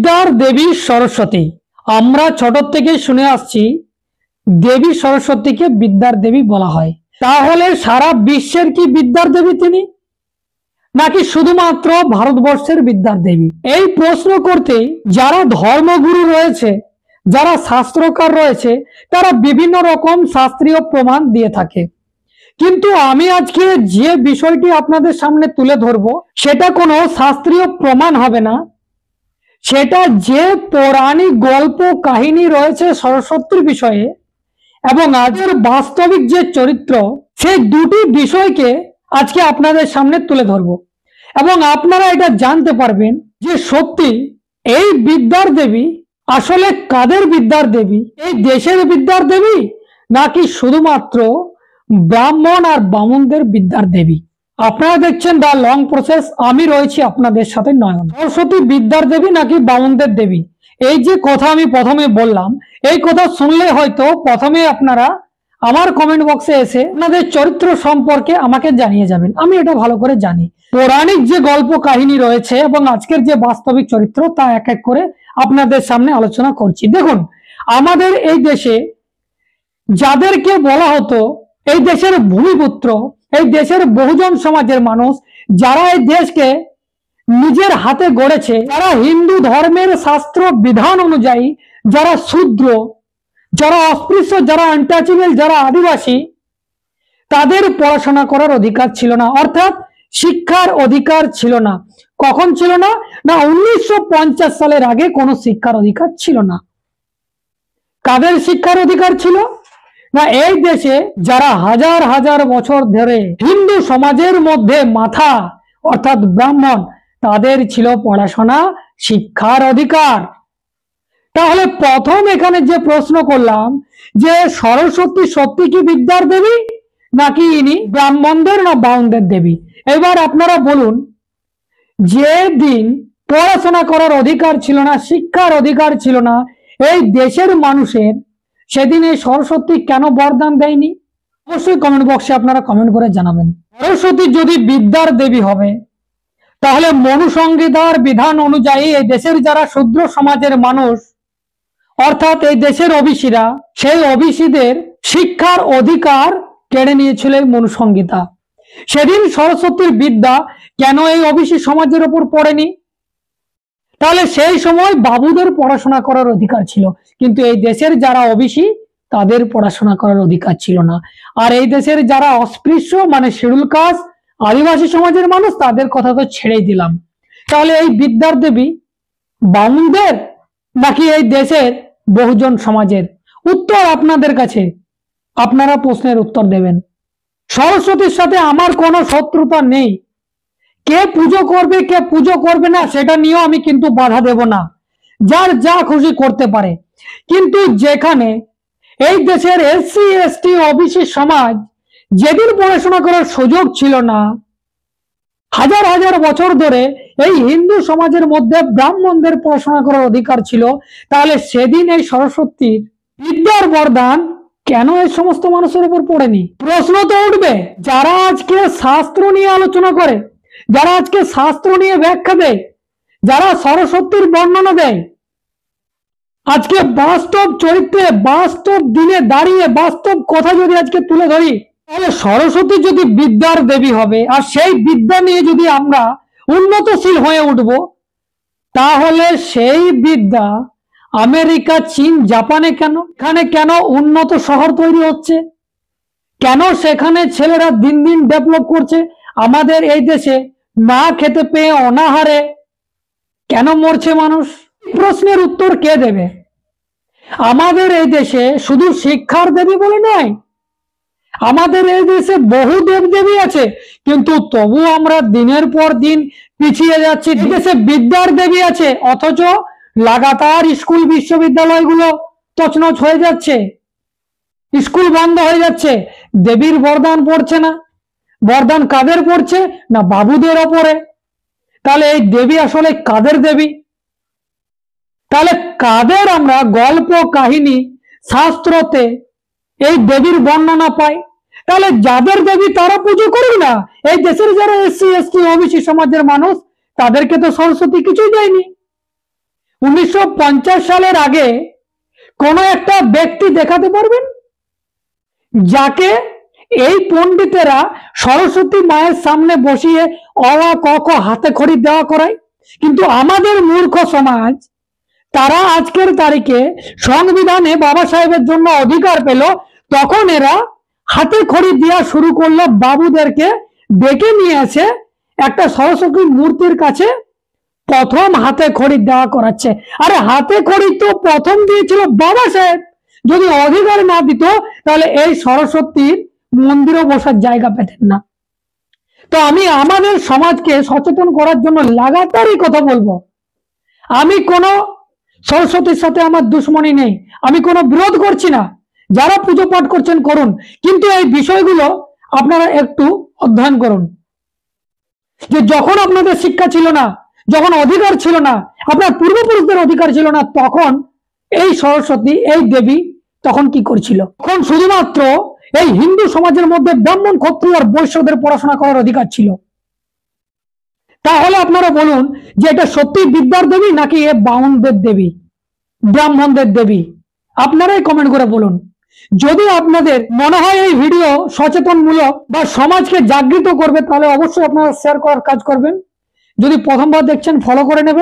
বিদ্যার দেবী সরস্বতী। আমরা ছোট থেকে শুনে আসছি দেবী সরস্বতীকে বিদ্যার দেবী বলা হয়। তাহলে সারা বিশ্বের কি বিদ্যার দেবী তিনি, নাকি শুধুমাত্র ভারতবর্ষের বিদ্যার দেবী? এই প্রশ্ন করতে যারা ধর্মগুরু রয়েছে, যারা শাস্ত্রকার রয়েছে, তারা বিভিন্ন রকম শাস্ত্রীয় প্রমাণ দিয়ে থাকে। কিন্তু আমি আজকে যে বিষয়টি আপনাদের সামনে তুলে ধরবো সেটা কোনো শাস্ত্রীয় প্রমাণ হবে না, সেটা যে পৌরাণিক গল্প কাহিনী রয়েছে সরস্বতীর বিষয়ে এবং আজকের বাস্তবিক যে চরিত্র, সেই দুটি বিষয়কে আজকে আপনাদের সামনে তুলে ধরবো এবং আপনারা এটা জানতে পারবেন যে সত্যি এই বিদ্যার দেবী আসলে কাদের বিদ্যার দেবী, এই দেশের বিদ্যার দেবী নাকি শুধুমাত্র ব্রাহ্মণ আর বামুনদের বিদ্যার দেবী। আপনারা দেখছেন দা লং প্রসেস, আমি রয়েছি আপনাদের সাথে নয়ন। সরস্বতী বিদ্যার দেবী নাকি বামুনদের দেবী, এই যে কথা আমি প্রথমে বললাম, এই কথা শুনলে হয়তো প্রথমে আপনারা আমার কমেন্ট বক্সে এসে আপনাদের চরিত্র সম্পর্কে আমাকে জানিয়ে যাবেন। আমি এটা ভালো করে জানি, পৌরাণিক যে গল্প কাহিনী রয়েছে এবং আজকের যে বাস্তবিক চরিত্র তা এক এক করে আপনাদের সামনে আলোচনা করছি। দেখুন, আমাদের এই দেশে যাদেরকে বলা হতো এই দেশের ভূমিপুত্র, এই দেশের বহুজন সমাজের মানুষ, যারা এই দেশকে নিজের হাতে গড়েছে, যারা হিন্দু ধর্মের শাস্ত্র বিধান অনুযায়ী, যারা শূদ্র, যারা অস্পৃশ্য, যারা আনটাচেবল, যারা আদিবাসী, তাদের পড়াশোনা করার অধিকার ছিল না, অর্থাৎ শিক্ষার অধিকার ছিল না। কখন ছিল না? না 1950 সালের আগে কোনো শিক্ষার অধিকার ছিল না। কাদের শিক্ষার অধিকার ছিল? না এই দেশে যারা হাজার হাজার বছর ধরে হিন্দু সমাজের মধ্যে মাথা, অর্থাৎ ব্রাহ্মণ, তাদের ছিল পড়াশোনা, শিক্ষার অধিকার। তাহলে প্রথম এখানে যে প্রশ্ন করলাম যে সরস্বতী সত্যি কি বিদ্যার দেবী নাকি ইনি ব্রাহ্মণদের না বামুনদের দেবী? এবার আপনারা বলুন, যে দিন পড়াশোনা করার অধিকার ছিল না, শিক্ষার অধিকার ছিল না এই দেশের মানুষের, সেদিন এই সরস্বতী কেন বরদান দেয়নি? অবশ্যই কমেন্ট বক্সে আপনারা কমেন্ট করে জানাবেন। সরস্বতী যদি বিদ্যার দেবী হবে, তাহলে মনুসংহিতার বিধান অনুযায়ী এই দেশের যারা শূদ্র সমাজের মানুষ, অর্থাৎ এই দেশের ওবিসিরা, সেই ওবিসিদের শিক্ষার অধিকার কেড়ে নিয়েছিল এই মনুসংহিতা। সেদিন সরস্বতীর বিদ্যা কেন এই ওবিসি সমাজের উপর পড়েনি? তাহলে সেই সময় বাবুদের পড়াশোনা করার অধিকার ছিল, কিন্তু এই দেশের যারা ওবিসি তাদের পড়াশোনা করার অধিকার ছিল না। আর এই দেশের যারা অস্পৃশ্য মানে শিডিউল কাস্ট আদিবাসী সমাজের মানুষ, তাদের কথা তো ছেড়েই দিলাম। তাহলে এই বিদ্যার দেবী বামুনদের নাকি এই দেশের বহুজন সমাজের? উত্তর আপনাদের কাছে, আপনারা প্রশ্নের উত্তর দেবেন। সরস্বতীর সাথে আমার কোনো শত্রুতা নেই, কে পুজো করবে কে পুজো করবে না সেটা নিয়েও আমি কিন্তু বাধা দেব না, যার যা খুশি করতে পারে। কিন্তু যেখানে এই দেশের এসসি এসটি ওবিসি সমাজ যেদিন পড়াশোনা করার সুযোগ ছিল না, হাজার হাজার বছর ধরে এই হিন্দু সমাজের মধ্যে ব্রাহ্মণদের পড়াশোনা করার অধিকার ছিল, তাহলে সেদিন এই সরস্বতীর বিদ্যার বরদান কেন এই সমস্ত মানুষের উপর পড়েনি? প্রশ্ন তো উঠবে। যারা আজকে শাস্ত্র নিয়ে আলোচনা করে, যারা আজকে শাস্ত্র নিয়ে ব্যাখ্যা দেয়, যারা সরস্বতীর বর্ণনা দেয়, আজকে বাস্তব চরিত্রে, বাস্তব দিনে দাঁড়িয়ে বাস্তব কথা যদি আজকে তুলে ধরি, তাহলে সরস্বতী যদি বিদ্যার দেবী হবে আর সেই বিদ্যা নিয়ে যদি আমরা উন্নতশীল হয়ে উঠব, তাহলে সেই বিদ্যা আমেরিকা, চীন, জাপানে কেন, এখানে কেন উন্নত শহর তৈরি হচ্ছে, কেন সেখানে ছেলেরা দিন দিন ডেভেলপ করছে, আমাদের এই দেশে না খেতে পেয়ে অনাহারে কেন মরছে মানুষ? প্রশ্নের উত্তর কে দেবে? আমাদের এই দেশে শুধু শিক্ষার দেবী বলে নয়, আমাদের এই দেশে বহু দেবদেবী আছে, কিন্তু তবু আমরা দিনের পর দিন পিছিয়ে যাচ্ছি। দেশে বিদ্যার দেবী আছে, অথচ লাগাতার স্কুল বিশ্ববিদ্যালয়গুলো তছনছ হয়ে যাচ্ছে, স্কুল বন্ধ হয়ে যাচ্ছে, দেবীর বরদান পড়ছে না। বরদান কাদের পড়ছে? না বাবুদের ওপরে। তাহলে এই দেবী আসলে কাদের দেবী? তাহলে কাদের আমরা গল্প কাহিনী শাস্ত্রতে এই দেবীর বর্ণনা পাই? তাহলে যাদের দেবী তারা পুজো করবে না। এই দেশের যারা এসসি এসটি ওবিসি সমাজের মানুষ, তাদেরকে তো সরস্বতী কিছুই দেয়নি। 1950 সালের আগে কোন একটা ব্যক্তি দেখাতে পারবেন যাকে এই পণ্ডিতেরা সরস্বতী মায়ের সামনে বসিয়ে অ আ ক খ হাতে খড়ি দেওয়া করায়? কিন্তু আমাদের মূর্খ সমাজ তারা আজকের তারিখে সংবিধানে বাবা সাহেবের জন্য অধিকার পেল, তখন এরা হাতে খড়ি দেওয়া শুরু করলো। বাবুদেরকে ডেকে নিয়ে এসে একটা সরস্বতী মূর্তির কাছে প্রথম হাতে খড়ি দেওয়া করাচ্ছে। আরে হাতে খড়ি তো প্রথম দিয়েছিল বাবা সাহেব। যদি অধিকার না দিত তাহলে এই সরস্বতীর মন্দিরে বসার জায়গা পেতেন না। তো আমি আমাদের সমাজকে সচেতন করার জন্য লাগাতারই কথা বলবো। আমি কোনো সরস্বতীর সাথে আমার দুশ্মনী নেই, আমি কোনো বিরোধ করছি না। যারা পুজো পাঠ করছেন করুন, কিন্তু এই বিষয়গুলো আপনারা একটু অধ্যয়ন করুন। যে যখন আপনাদের শিক্ষা ছিল না, যখন অধিকার ছিল না, আপনার পূর্বপুরুষদের অধিকার ছিল না, তখন এই সরস্বতী, এই দেবী তখন কি করছিল? তখন শুধুমাত্র এই হিন্দু সমাজের মধ্যে ব্রাহ্মণ, ক্ষত্রিয় আর বৈশ্যদের পড়াশোনা করার অধিকার ছিল। তাহলে আপনারা বলুন যে এটা সত্যি বিদ্যার দেবী নাকি এ বাউনদের দেবী, ব্রাহ্মণদের দেবী? আপনারাই কমেন্ট করে বলুন। যদি আপনাদের মনে হয় এই ভিডিও সচেতনমূলক বা সমাজকে জাগৃত করবে, তাহলে অবশ্যই আপনারা শেয়ার করার কাজ করবেন। যদি প্রথমবার দেখছেন ফলো করে নেবেন।